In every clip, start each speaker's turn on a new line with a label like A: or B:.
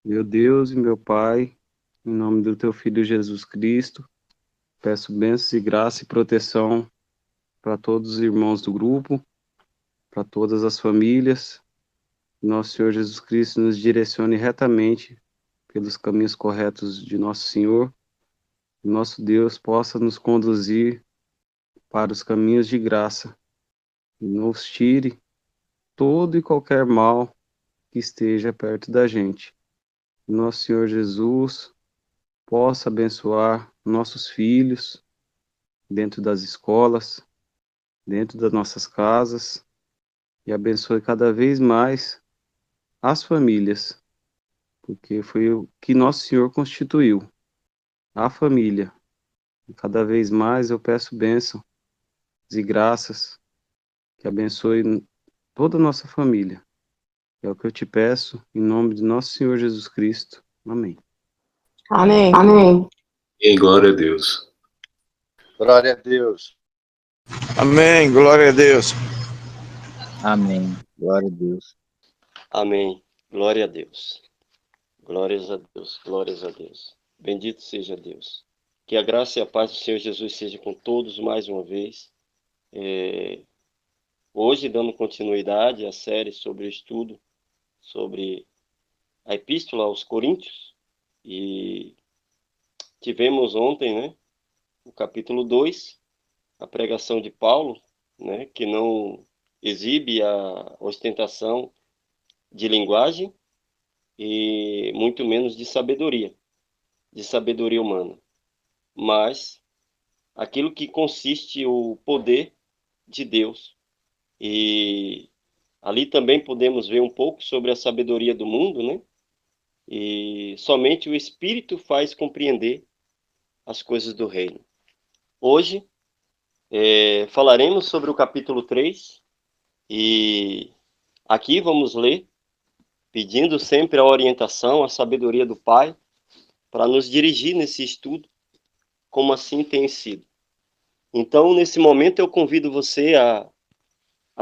A: Meu Deus e meu Pai, em nome do Teu Filho Jesus Cristo, peço bênçãos e graça e proteção para todos os irmãos do grupo, para todas as famílias. Nosso Senhor Jesus Cristo nos direcione retamente pelos caminhos corretos de Nosso Senhor. E nosso Deus possa nos conduzir para os caminhos de graça e nos tire todo e qualquer mal que esteja perto da gente. Nosso Senhor Jesus possa abençoar nossos filhos dentro das escolas, dentro das nossas casas e abençoe cada vez mais as famílias, porque foi o que nosso Senhor constituiu, a família. E cada vez mais eu peço bênção e graças que abençoe toda a nossa família. É o que eu te peço, em nome de nosso Senhor Jesus Cristo. Amém.
B: Amém.
C: Amém. E glória a Deus.
D: Glória a Deus.
E: Amém. Glória a Deus.
F: Amém. Glória a Deus.
G: Amém. Glória a Deus. Glórias a Deus. Glórias a Deus. Bendito seja Deus. Que a graça e a paz do Senhor Jesus seja com todos mais uma vez. Hoje, dando continuidade à série sobre o estudo sobre a Epístola aos Coríntios. E tivemos ontem, né, o capítulo 2, a pregação de Paulo, né, que não exibe a ostentação de linguagem e muito menos de sabedoria humana, mas aquilo que consiste o poder de Deus. E ali também podemos ver um pouco sobre a sabedoria do mundo, né? E somente o Espírito faz compreender as coisas do reino. Hoje falaremos sobre o capítulo 3 e aqui vamos ler, pedindo sempre a orientação, a sabedoria do Pai, para nos dirigir nesse estudo, como assim tem sido. Então, nesse momento, eu convido você a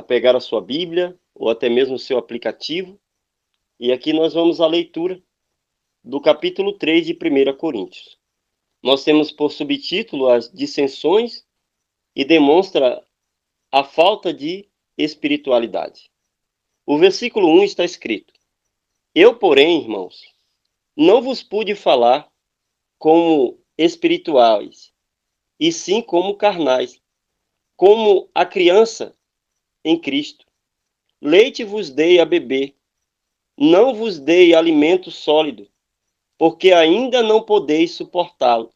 G: pegar a sua Bíblia, ou até mesmo o seu aplicativo, e aqui nós vamos à leitura do capítulo 3 de 1 Coríntios. Nós temos por subtítulo as dissensões e demonstra a falta de espiritualidade. O versículo 1 está escrito: Eu, porém, irmãos, não vos pude falar como espirituais, e sim como carnais, como a criança em Cristo. Leite vos dei a beber, não vos dei alimento sólido, porque ainda não podeis suportá-lo,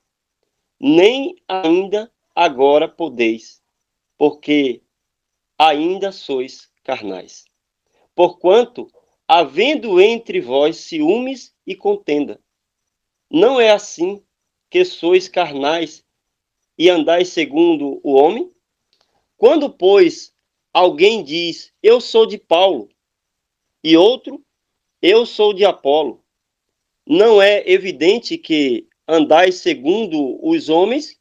G: nem ainda agora podeis, porque ainda sois carnais. Porquanto, havendo entre vós ciúmes e contenda, não é assim que sois carnais e andais segundo o homem? Quando, pois, alguém diz, eu sou de Paulo, e outro, eu sou de Apolo, não é evidente que andais segundo os homens?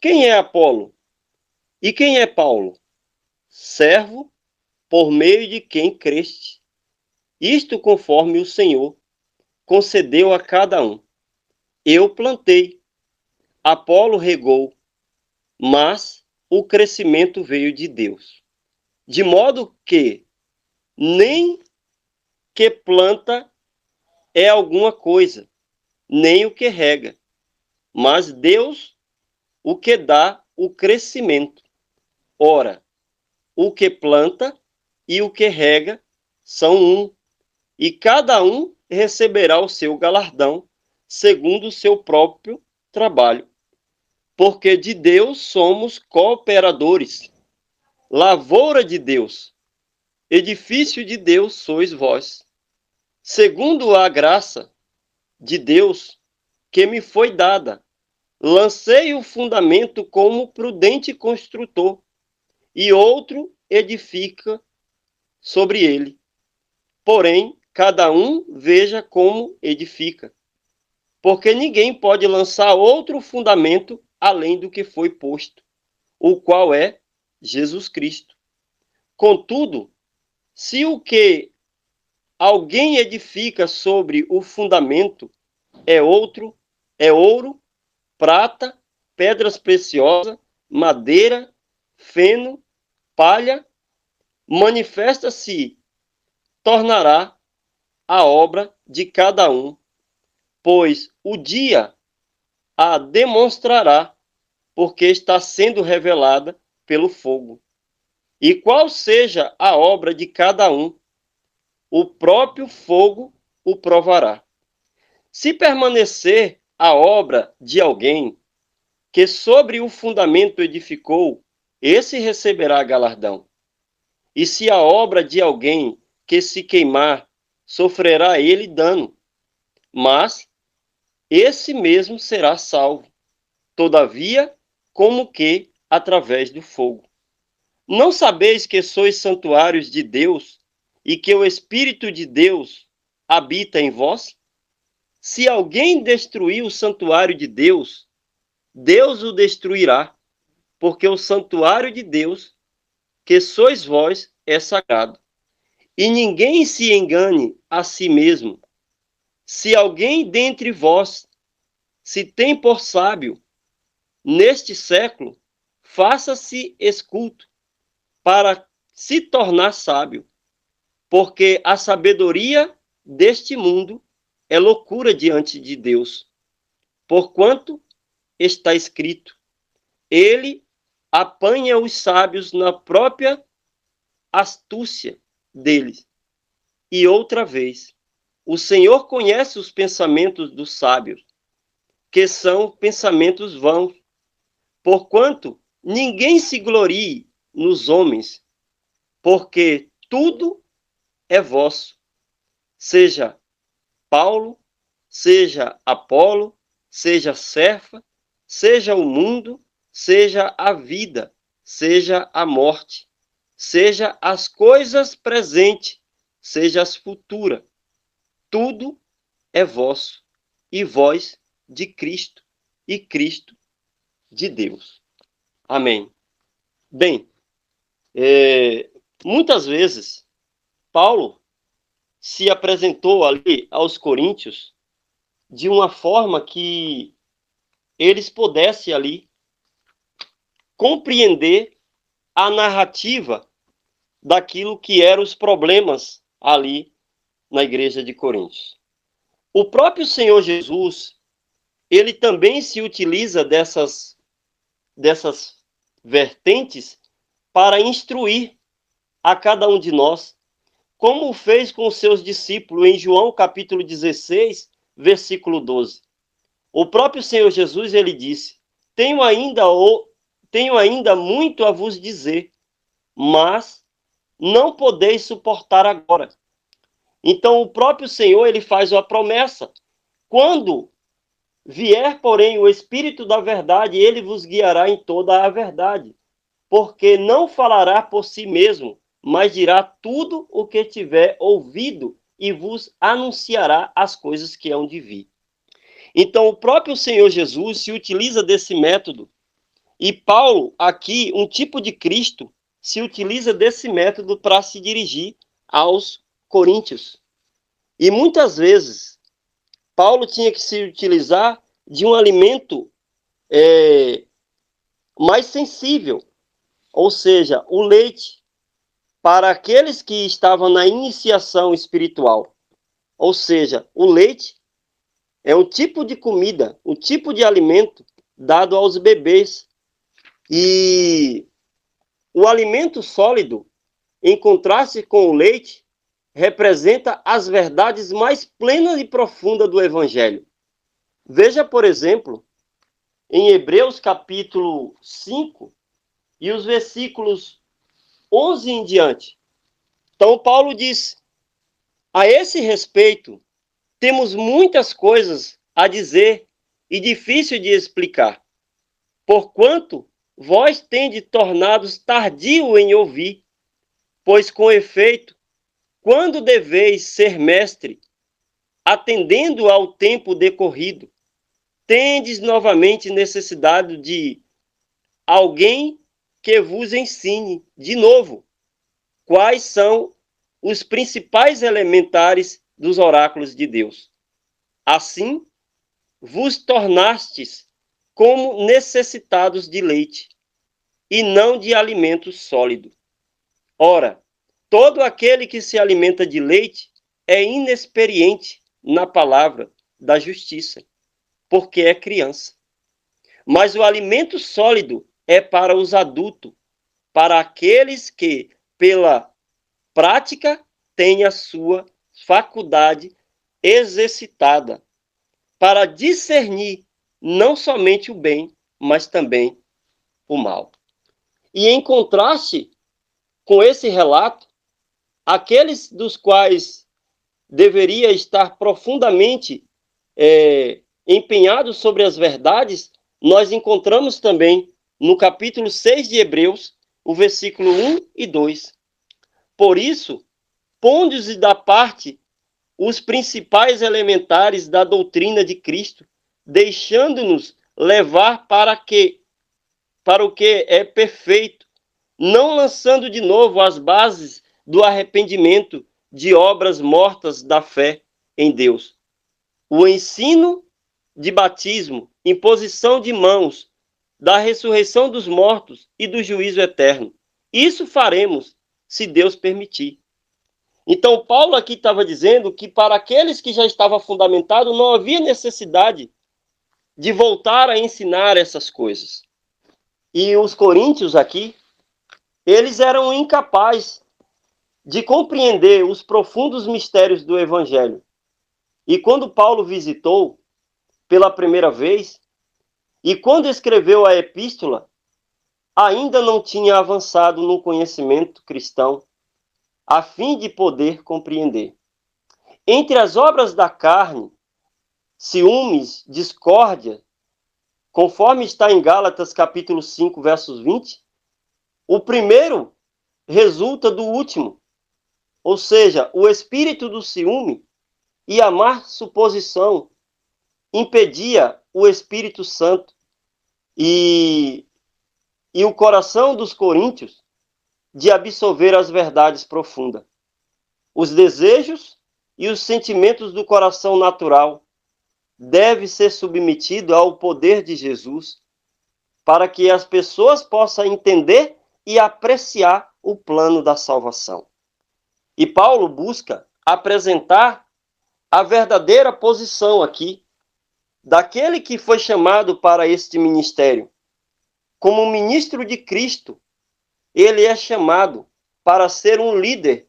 G: Quem é Apolo? E quem é Paulo? Servo por meio de quem creste. Isto conforme o Senhor concedeu a cada um. Eu plantei, Apolo regou, mas o crescimento veio de Deus. De modo que nem que planta é alguma coisa, nem o que rega, mas Deus o que dá o crescimento. Ora, o que planta e o que rega são um, e cada um receberá o seu galardão, segundo o seu próprio trabalho. Porque de Deus somos cooperadores, lavoura de Deus, edifício de Deus sois vós. Segundo a graça de Deus que me foi dada, lancei o fundamento como prudente construtor, e outro edifica sobre ele. Porém, cada um veja como edifica. Porque ninguém pode lançar outro fundamento além do que foi posto, o qual é Jesus Cristo. Contudo, se o que alguém edifica sobre o fundamento, é ouro, prata, pedras preciosas, madeira, feno, palha, manifesta-se, tornará a obra de cada um, pois o dia a demonstrará, porque está sendo revelada pelo fogo. E qual seja a obra de cada um, o próprio fogo o provará. Se permanecer a obra de alguém que sobre o fundamento edificou, esse receberá galardão. E se a obra de alguém que se queimar, sofrerá ele dano, mas esse mesmo será salvo, todavia, como que através do fogo. Não sabeis que sois santuários de Deus e que o Espírito de Deus habita em vós? Se alguém destruir o santuário de Deus, Deus o destruirá, porque o santuário de Deus, que sois vós, é sagrado. E ninguém se engane a si mesmo. Se alguém dentre vós se tem por sábio neste século, faça-se esculto para se tornar sábio, porque a sabedoria deste mundo é loucura diante de Deus. Porquanto está escrito, ele apanha os sábios na própria astúcia deles. E outra vez, o Senhor conhece os pensamentos dos sábios, que são pensamentos vãos. Porquanto ninguém se glorie nos homens, porque tudo é vosso. Seja Paulo, seja Apolo, seja Cefa, seja o mundo, seja a vida, seja a morte, seja as coisas presentes, seja as futuras. Tudo é vosso, e vós de Cristo, e Cristo de Deus. Amém. Bem, muitas vezes, Paulo se apresentou ali aos coríntios de uma forma que eles pudessem ali compreender a narrativa daquilo que eram os problemas ali na igreja de Coríntios. O próprio Senhor Jesus, ele também se utiliza dessas vertentes para instruir a cada um de nós, como fez com os seus discípulos em João capítulo 16, versículo 12. O próprio Senhor Jesus, ele disse, tenho ainda muito a vos dizer, mas não podeis suportar agora. Então, o próprio Senhor, ele faz uma promessa. Quando vier, porém, o Espírito da verdade, ele vos guiará em toda a verdade, porque não falará por si mesmo, mas dirá tudo o que tiver ouvido e vos anunciará as coisas que hão de vir. Então, o próprio Senhor Jesus se utiliza desse método, e Paulo, aqui, um tipo de Cristo, se utiliza desse método para se dirigir aos coríntios. E muitas vezes, Paulo tinha que se utilizar de um alimento mais sensível, ou seja, o leite, para aqueles que estavam na iniciação espiritual. Ou seja, o leite é um tipo de comida, um tipo de alimento dado aos bebês. E o alimento sólido, em contraste com o leite, representa as verdades mais plenas e profundas do Evangelho. Veja, por exemplo, em Hebreus capítulo 5 e os versículos 11 em diante. Então, Paulo diz, a esse respeito, temos muitas coisas a dizer e difícil de explicar, porquanto vós tendes tornados tardio em ouvir, pois com efeito, quando deveis ser mestre, atendendo ao tempo decorrido, tendes novamente necessidade de alguém que vos ensine de novo quais são os principais elementares dos oráculos de Deus. Assim, vos tornastes como necessitados de leite, e não de alimento sólido. Ora, todo aquele que se alimenta de leite é inexperiente na palavra da justiça, porque é criança. Mas o alimento sólido é para os adultos, para aqueles que, pela prática, têm a sua faculdade exercitada, para discernir não somente o bem, mas também o mal. E em contraste com esse relato, aqueles dos quais deveria estar profundamente empenhados sobre as verdades, nós encontramos também no capítulo 6 de Hebreus, o versículo 1 e 2. Por isso, pondo-se da parte os principais elementares da doutrina de Cristo, deixando-nos levar para o que é perfeito, não lançando de novo as bases do arrependimento de obras mortas da fé em Deus. O ensino de batismo, imposição de mãos, da ressurreição dos mortos e do juízo eterno. Isso faremos, se Deus permitir. Então, Paulo aqui estava dizendo que para aqueles que já estavam fundamentados, não havia necessidade de voltar a ensinar essas coisas. E os coríntios aqui, eles eram incapazes de compreender os profundos mistérios do Evangelho. E quando Paulo visitou pela primeira vez, e quando escreveu a epístola, ainda não tinha avançado no conhecimento cristão, a fim de poder compreender. Entre as obras da carne, ciúmes, discórdia, conforme está em Gálatas capítulo 5, versos 20, o primeiro resulta do último, ou seja, o espírito do ciúme e a má suposição impedia o Espírito Santo e o coração dos coríntios de absorver as verdades profundas. Os desejos e os sentimentos do coração natural devem ser submetidos ao poder de Jesus para que as pessoas possam entender e apreciar o plano da salvação. E Paulo busca apresentar a verdadeira posição aqui daquele que foi chamado para este ministério. Como ministro de Cristo, ele é chamado para ser um líder,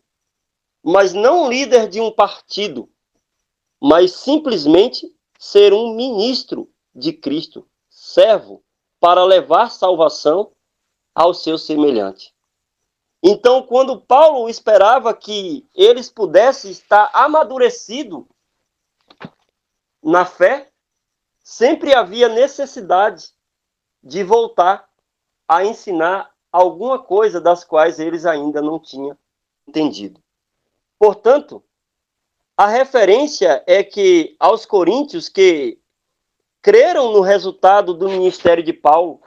G: mas não um líder de um partido, mas simplesmente ser um ministro de Cristo, servo, para levar salvação ao seu semelhante. Então, quando Paulo esperava que eles pudessem estar amadurecidos na fé, sempre havia necessidade de voltar a ensinar alguma coisa das quais eles ainda não tinham entendido. Portanto, a referência é que aos coríntios que creram no resultado do ministério de Paulo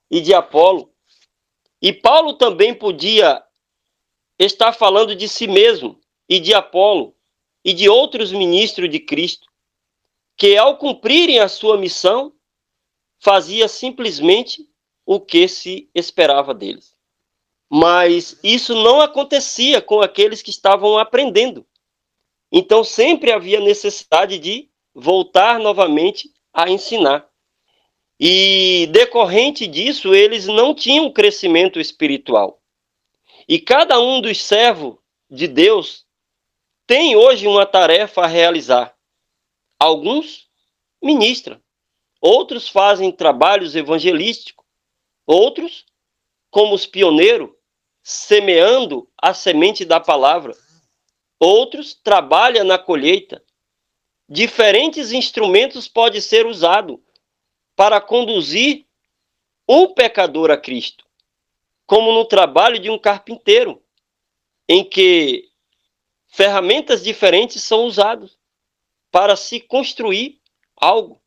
G: e de Apolo, e Paulo também podia estar falando de si mesmo e de Apolo e de outros ministros de Cristo, que ao cumprirem a sua missão, fazia simplesmente o que se esperava deles. Mas isso não acontecia com aqueles que estavam aprendendo. Então sempre havia necessidade de voltar novamente a ensinar. E decorrente disso, eles não tinham crescimento espiritual. E cada um dos servos de Deus tem hoje uma tarefa a realizar. Alguns ministram, outros fazem trabalhos evangelísticos, outros, como os pioneiros, semeando a semente da palavra, outros trabalham na colheita. Diferentes instrumentos podem ser usados para conduzir um pecador a Cristo, como no trabalho de um carpinteiro, em que ferramentas diferentes são usadas para se construir algo.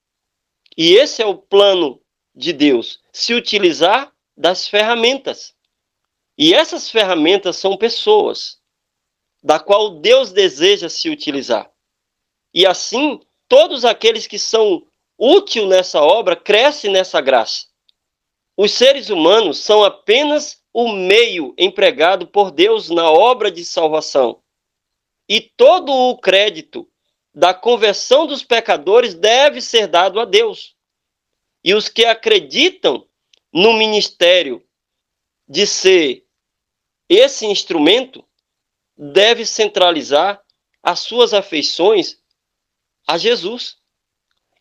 G: E esse é o plano de Deus, se utilizar das ferramentas. E essas ferramentas são pessoas. da qual Deus deseja se utilizar. E assim, todos aqueles que são úteis nessa obra crescem nessa graça. Os seres humanos são apenas o meio empregado por Deus na obra de salvação. E todo o crédito da conversão dos pecadores deve ser dado a Deus. E os que acreditam no ministério de ser esse instrumento devem centralizar as suas afeições a Jesus.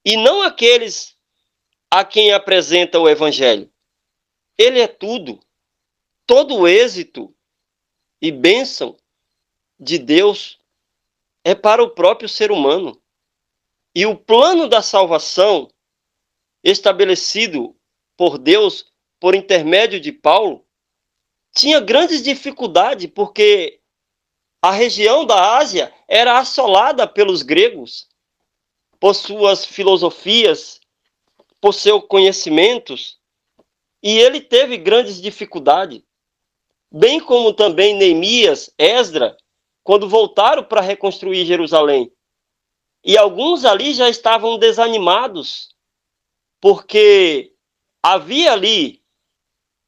G: E não aqueles a quem apresenta o Evangelho. Ele é tudo. Todo o êxito e bênção de Deus é para o próprio ser humano. E o plano da salvação estabelecido por Deus por intermédio de Paulo tinha grandes dificuldades, porque a região da Ásia era assolada pelos gregos, por suas filosofias, por seus conhecimentos, e ele teve grandes dificuldades. Bem como também Neemias, Esdras, quando voltaram para reconstruir Jerusalém. E alguns ali já estavam desanimados, porque havia ali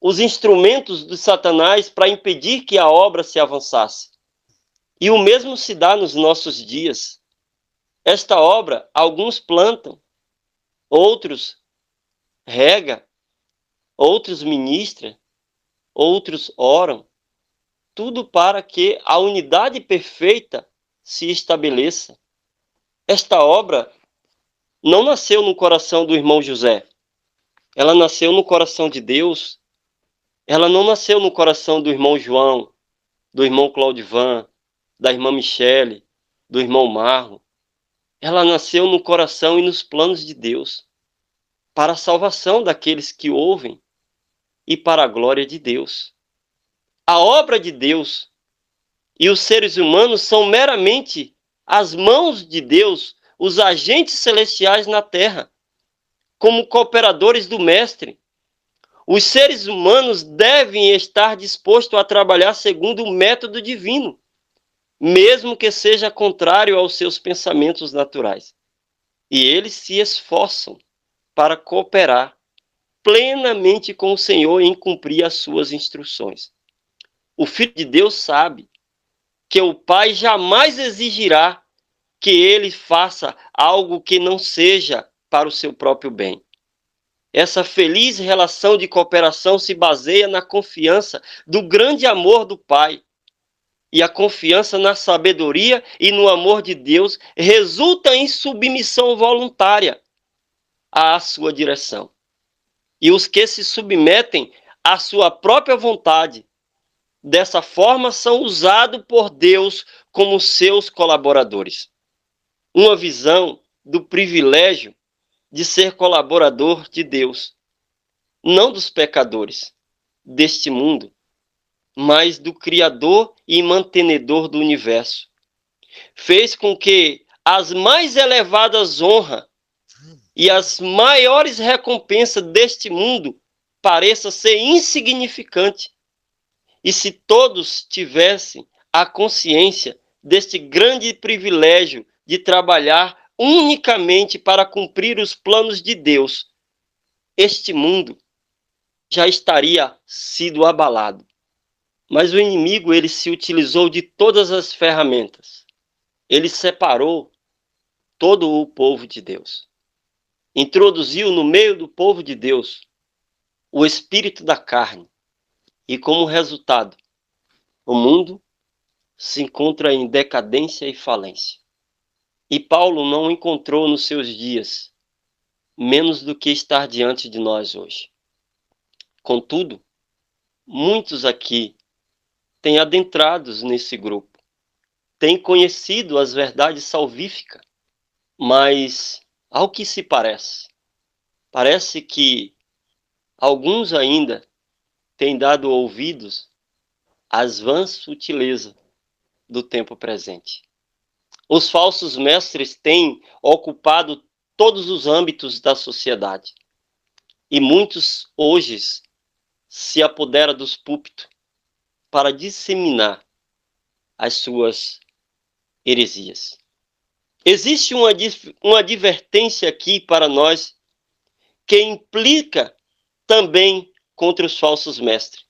G: os instrumentos de Satanás para impedir que a obra se avançasse. E o mesmo se dá nos nossos dias. Esta obra, alguns plantam, outros regam, outros ministram, outros oram, tudo para que a unidade perfeita se estabeleça. Esta obra não nasceu no coração do irmão José. Ela nasceu no coração de Deus. Ela não nasceu no coração do irmão João, do irmão Claudivan, da irmã Michele, do irmão Marro. Ela nasceu no coração e nos planos de Deus, para a salvação daqueles que ouvem e para a glória de Deus. A obra de Deus e os seres humanos são meramente as mãos de Deus, os agentes celestiais na terra, como cooperadores do Mestre. Os seres humanos devem estar dispostos a trabalhar segundo o método divino, mesmo que seja contrário aos seus pensamentos naturais. E eles se esforçam para cooperar plenamente com o Senhor em cumprir as suas instruções. O Filho de Deus sabe que o Pai jamais exigirá que ele faça algo que não seja para o seu próprio bem. Essa feliz relação de cooperação se baseia na confiança do grande amor do Pai. E a confiança na sabedoria e no amor de Deus resulta em submissão voluntária à sua direção. E os que se submetem à sua própria vontade, dessa forma são usados por Deus como seus colaboradores. Uma visão do privilégio de ser colaborador de Deus, não dos pecadores deste mundo, mas do Criador e mantenedor do universo. Fez com que as mais elevadas honras e as maiores recompensas deste mundo pareçam ser insignificantes. E se todos tivessem a consciência deste grande privilégio de trabalhar unicamente para cumprir os planos de Deus, este mundo já estaria sido abalado. Mas o inimigo, ele se utilizou de todas as ferramentas. Ele separou todo o povo de Deus. Introduziu no meio do povo de Deus o espírito da carne. E como resultado, o mundo se encontra em decadência e falência. E Paulo não encontrou nos seus dias menos do que estar diante de nós hoje. Contudo, muitos aqui têm adentrados nesse grupo, têm conhecido as verdades salvíficas, mas, ao que se parece que alguns ainda têm dado ouvidos às vãs sutilezas do tempo presente. Os falsos mestres têm ocupado todos os âmbitos da sociedade. E muitos hoje se apoderam dos púlpitos para disseminar as suas heresias. Existe uma advertência aqui para nós que implica também contra os falsos mestres.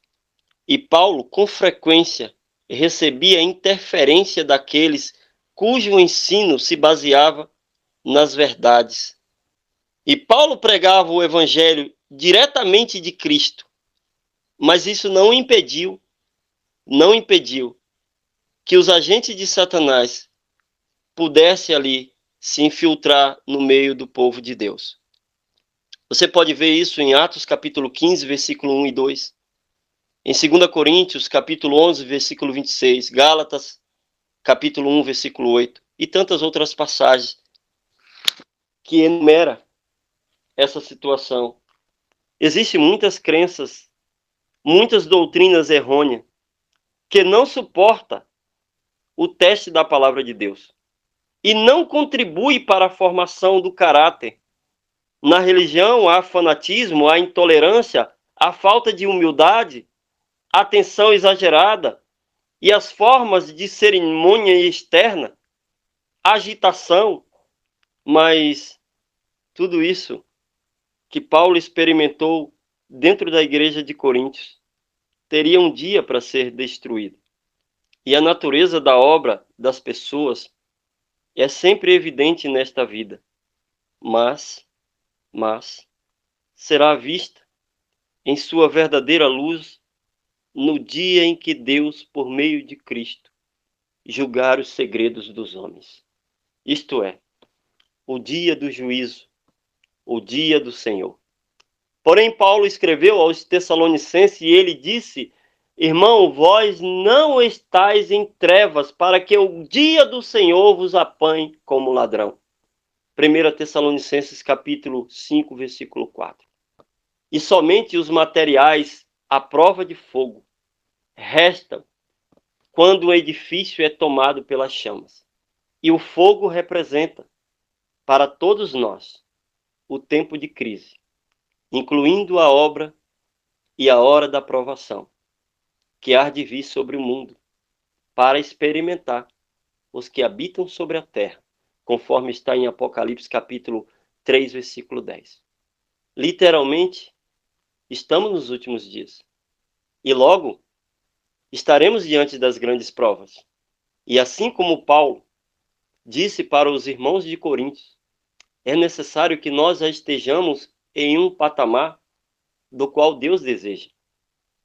G: E Paulo, com frequência, recebia interferência daqueles cujo ensino se baseava nas verdades. E Paulo pregava o evangelho diretamente de Cristo, mas isso não impediu que os agentes de Satanás pudessem ali se infiltrar no meio do povo de Deus. Você pode ver isso em Atos capítulo 15, versículo 1 e 2. Em 2 Coríntios, capítulo 11, versículo 26. Gálatas, capítulo 1, versículo 8. E tantas outras passagens que enumera essa situação. Existem muitas crenças, muitas doutrinas errôneas que não suportam o teste da palavra de Deus e não contribui para a formação do caráter. Na religião, há fanatismo, há intolerância, há falta de humildade, atenção exagerada e as formas de cerimônia externa, agitação, mas tudo isso que Paulo experimentou dentro da igreja de Coríntios teria um dia para ser destruído. E a natureza da obra das pessoas é sempre evidente nesta vida, mas será vista em sua verdadeira luz no dia em que Deus, por meio de Cristo, julgar os segredos dos homens. Isto é, o dia do juízo, o dia do Senhor. Porém, Paulo escreveu aos Tessalonicenses e ele disse: irmão, vós não estáis em trevas para que o dia do Senhor vos apanhe como ladrão. 1 Tessalonicenses capítulo 5, versículo 4. E somente os materiais à prova de fogo restam quando o edifício é tomado pelas chamas. E o fogo representa, para todos nós, o tempo de crise, incluindo a obra e a hora da provação, que há de vir sobre o mundo, para experimentar os que habitam sobre a terra, conforme está em Apocalipse capítulo 3, versículo 10. Literalmente, estamos nos últimos dias. E logo, estaremos diante das grandes provas. E assim como Paulo disse para os irmãos de Coríntios, é necessário que nós já estejamos em um patamar do qual Deus deseja.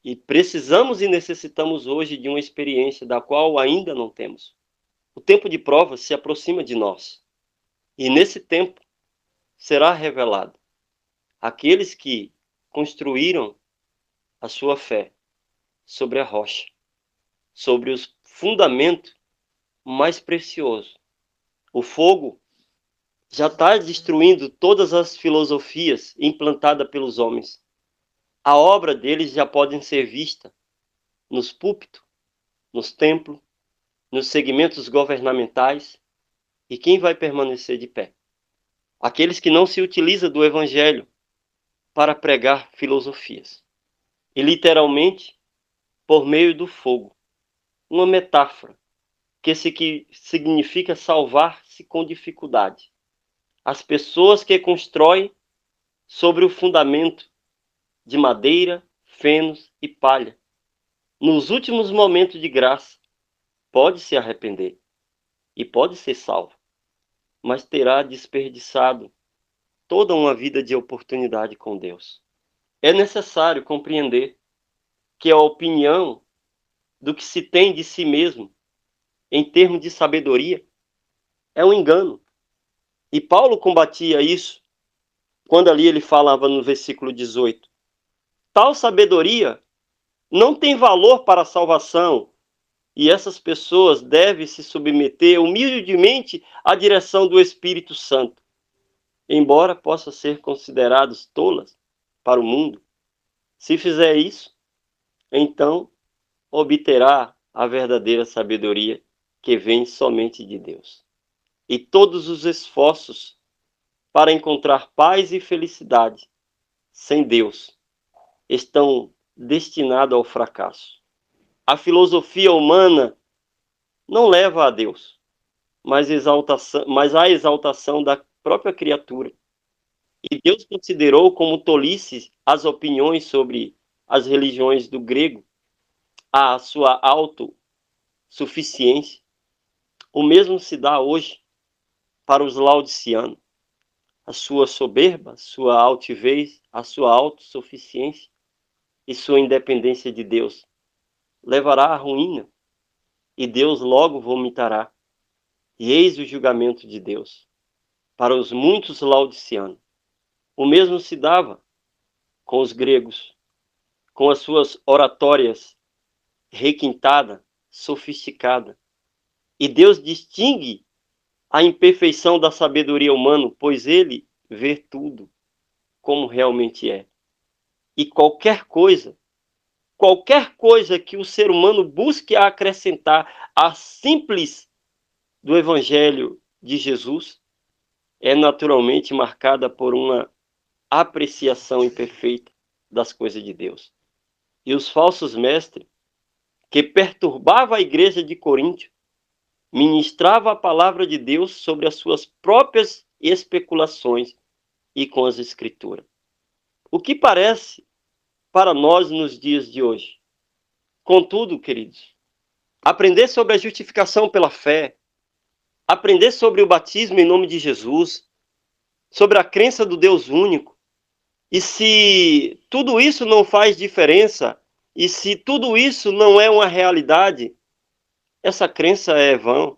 G: E precisamos e necessitamos hoje de uma experiência da qual ainda não temos. O tempo de prova se aproxima de nós. E nesse tempo será revelado aqueles que construíram a sua fé sobre a rocha, sobre os fundamentos mais preciosos. O fogo já está destruindo todas as filosofias implantadas pelos homens. A obra deles já pode ser vista nos púlpitos, nos templos, nos segmentos governamentais. E quem vai permanecer de pé? Aqueles que não se utilizam do evangelho para pregar filosofias. E literalmente, por meio do fogo. Uma metáfora que significa salvar-se com dificuldade. As pessoas que constroem sobre o fundamento de madeira, fenos e palha, nos últimos momentos de graça, pode se arrepender e pode ser salvo, mas terá desperdiçado toda uma vida de oportunidade com Deus. É necessário compreender que a opinião do que se tem de si mesmo, em termos de sabedoria, é um engano. E Paulo combatia isso quando ali ele falava no versículo 18. Tal sabedoria não tem valor para a salvação, e essas pessoas devem se submeter humildemente à direção do Espírito Santo, embora possam ser considerados tolas para o mundo. Se fizer isso, então obterá a verdadeira sabedoria que vem somente de Deus. E todos os esforços para encontrar paz e felicidade sem Deus estão destinados ao fracasso. A filosofia humana não leva a Deus, mas a exaltação da própria criatura. E Deus considerou como tolice as opiniões sobre as religiões do grego, a sua autossuficiência. O mesmo se dá hoje para os laodiceanos. A sua soberba, sua altivez, a sua autossuficiência e sua independência de Deus levará à ruína, e Deus logo vomitará. E eis o julgamento de Deus para os muitos laodiceanos. O mesmo se dava com os gregos, com as suas oratórias requintada, sofisticada. E Deus distingue a imperfeição da sabedoria humana, pois ele vê tudo como realmente é. E qualquer coisa que o ser humano busque acrescentar à simples do Evangelho de Jesus, é naturalmente marcada por uma apreciação imperfeita das coisas de Deus. E os falsos mestres, que perturbavam a igreja de Corinto, ministravam a palavra de Deus sobre as suas próprias especulações e com as escrituras. O que parece para nós nos dias de hoje? Contudo, queridos, aprender sobre a justificação pela fé, aprender sobre o batismo em nome de Jesus, sobre a crença do Deus único, e se tudo isso não faz diferença, e se tudo isso não é uma realidade, essa crença é vã.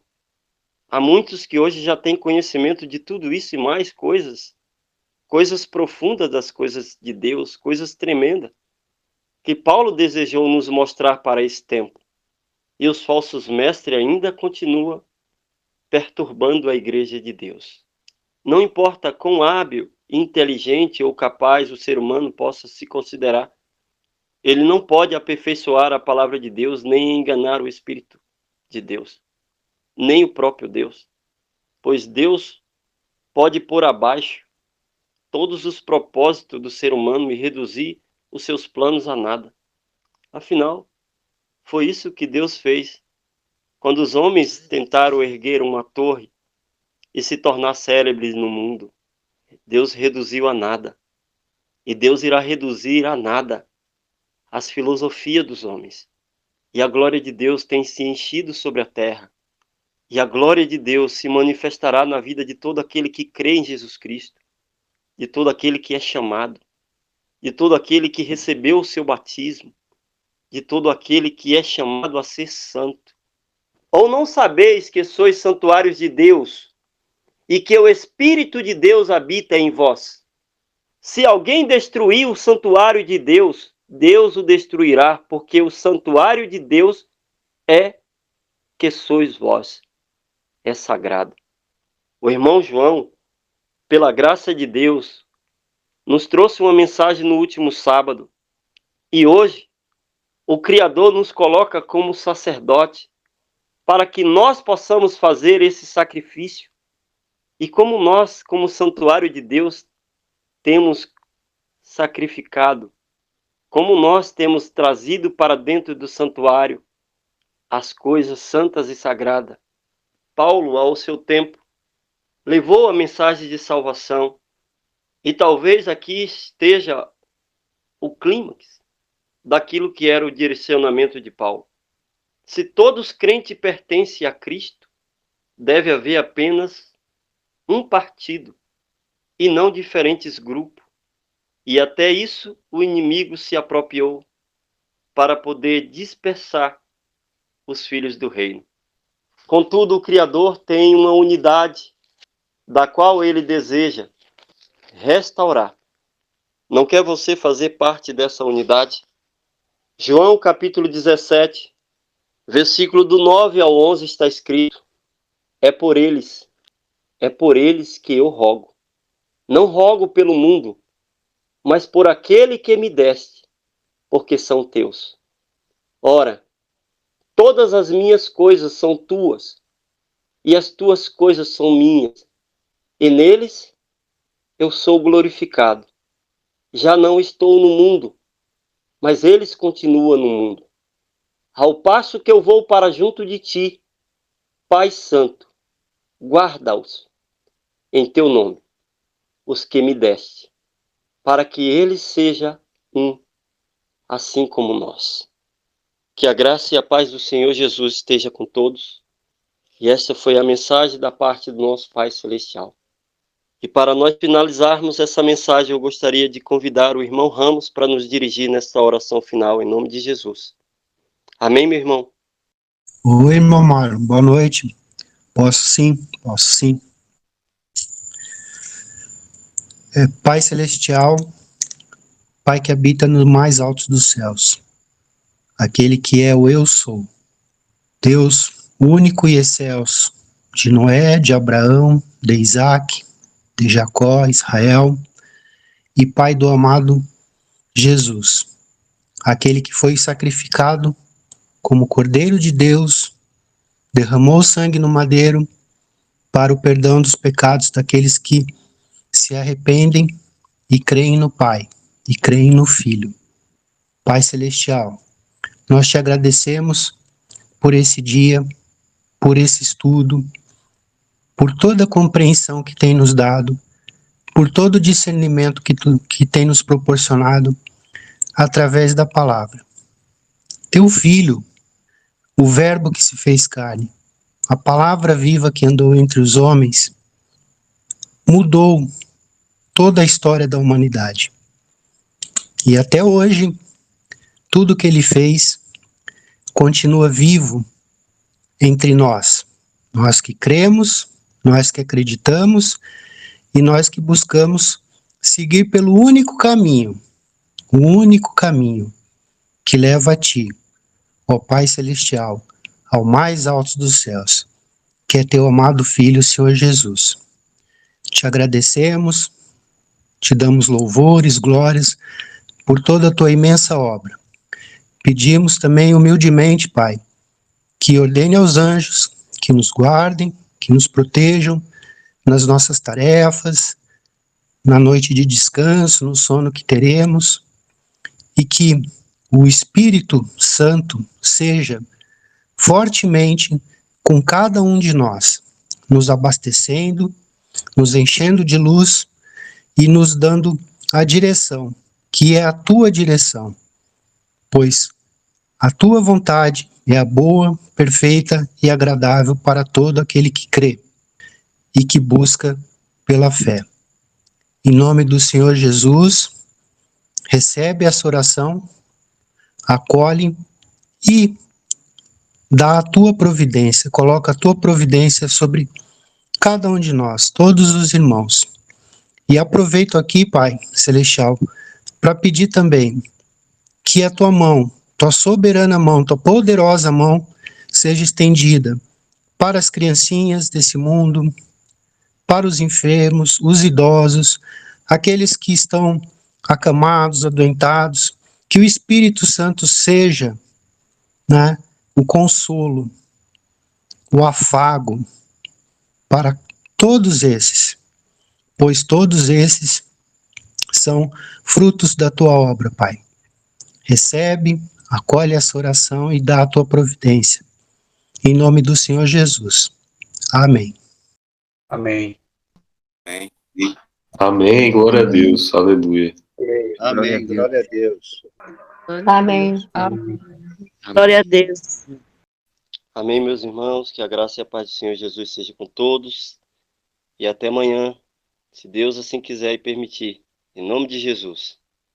G: Há muitos que hoje já têm conhecimento de tudo isso e mais coisas profundas das coisas de Deus, coisas tremendas, que Paulo desejou nos mostrar para esse tempo. E os falsos mestres ainda continuam perturbando a igreja de Deus. Não importa quão hábil, inteligente ou capaz o ser humano possa se considerar, ele não pode aperfeiçoar a palavra de Deus, nem enganar o Espírito de Deus, nem o próprio Deus, pois Deus pode pôr abaixo todos os propósitos do ser humano e reduzir os seus planos a nada. Afinal, foi isso que Deus fez quando os homens tentaram erguer uma torre e se tornar célebres no mundo. Deus reduziu a nada. E Deus irá reduzir a nada as filosofias dos homens. E a glória de Deus tem se enchido sobre a terra. E a glória de Deus se manifestará na vida de todo aquele que crê em Jesus Cristo, de todo aquele que é chamado, de todo aquele que recebeu o seu batismo, de todo aquele que é chamado a ser santo. Ou não sabeis que sois santuários de Deus e que o Espírito de Deus habita em vós? Se alguém destruir o santuário de Deus, Deus o destruirá, porque o santuário de Deus é que sois vós, é sagrado. O irmão João, pela graça de Deus, nos trouxe uma mensagem no último sábado. E hoje, o Criador nos coloca como sacerdote para que nós possamos fazer esse sacrifício. E como nós, como santuário de Deus, temos sacrificado, como nós temos trazido para dentro do santuário as coisas santas e sagradas. Paulo, ao seu tempo, levou a mensagem de salvação. E talvez aqui esteja o clímax daquilo que era o direcionamento de Paulo. Se todos crentes pertencem a Cristo, deve haver apenas um partido e não diferentes grupos. E até isso o inimigo se apropriou para poder dispersar os filhos do reino. Contudo, o Criador tem uma unidade da qual ele deseja restaurar. Não quer você fazer parte dessa unidade? João capítulo 17, versículo do 9 ao 11 está escrito: é por eles que eu rogo. Não rogo pelo mundo, mas por aquele que me deste, porque são teus. Ora, todas as minhas coisas são tuas, e as tuas coisas são minhas, e neles eu sou glorificado. Já não estou no mundo, mas eles continuam no mundo. Ao passo que eu vou para junto de ti, Pai Santo, guarda-os em teu nome, os que me deste, para que eles sejam um, assim como nós. Que a graça e a paz do Senhor Jesus esteja com todos. E esta foi a mensagem da parte do nosso Pai Celestial. E para nós finalizarmos essa mensagem, eu gostaria de convidar o irmão Ramos para nos dirigir nesta oração final, em nome de Jesus. Amém, meu irmão?
H: Oi, irmão Mário, boa noite. Posso sim, posso sim. Pai Celestial, Pai que habita nos mais altos dos céus, aquele que é o Eu Sou, Deus único e excelso, de Noé, de Abraão, de Isaac, de Jacó, Israel, e Pai do amado Jesus, aquele que foi sacrificado como Cordeiro de Deus, derramou sangue no madeiro para o perdão dos pecados daqueles que se arrependem e creem no Pai, e creem no Filho. Pai Celestial, nós te agradecemos por esse dia, por esse estudo, por toda a compreensão que tem nos dado, por todo o discernimento que tem nos proporcionado através da palavra. Teu Filho, o Verbo que se fez carne, a palavra viva que andou entre os homens, mudou toda a história da humanidade. E até hoje, tudo que ele fez continua vivo entre nós. Nós que cremos, nós que acreditamos e nós que buscamos seguir pelo único caminho, o único caminho que leva a ti, ó Pai Celestial, ao mais alto dos céus, que é teu amado Filho, Senhor Jesus. Te agradecemos, te damos louvores, glórias por toda a tua imensa obra. Pedimos também humildemente, Pai, que ordene aos anjos que nos guardem, que nos protejam nas nossas tarefas, na noite de descanso, no sono que teremos, e que o Espírito Santo seja fortemente com cada um de nós, nos abastecendo, nos enchendo de luz e nos dando a direção, que é a tua direção, pois a tua vontade é a boa, perfeita e agradável para todo aquele que crê e que busca pela fé. Em nome do Senhor Jesus, recebe essa oração, acolhe e dá a tua providência, coloca a tua providência sobre cada um de nós, todos os irmãos. E aproveito aqui, Pai Celestial, para pedir também que a tua mão, tua soberana mão, tua poderosa mão, seja estendida para as criancinhas desse mundo, para os enfermos, os idosos, aqueles que estão acamados, adoentados, que o Espírito Santo seja, né, o consolo, o afago para todos esses, pois todos esses são frutos da tua obra, Pai. Recebe, acolhe essa oração e dá a tua providência. Em nome do Senhor Jesus. Amém.
A: Amém.
C: Amém. Glória a Deus. Aleluia.
D: Amém. Glória a Deus.
B: Amém.
I: Glória a Deus.
G: Amém, meus irmãos. Que a graça e a paz do Senhor Jesus seja com todos. E até amanhã, se Deus assim quiser e permitir. Em nome de Jesus.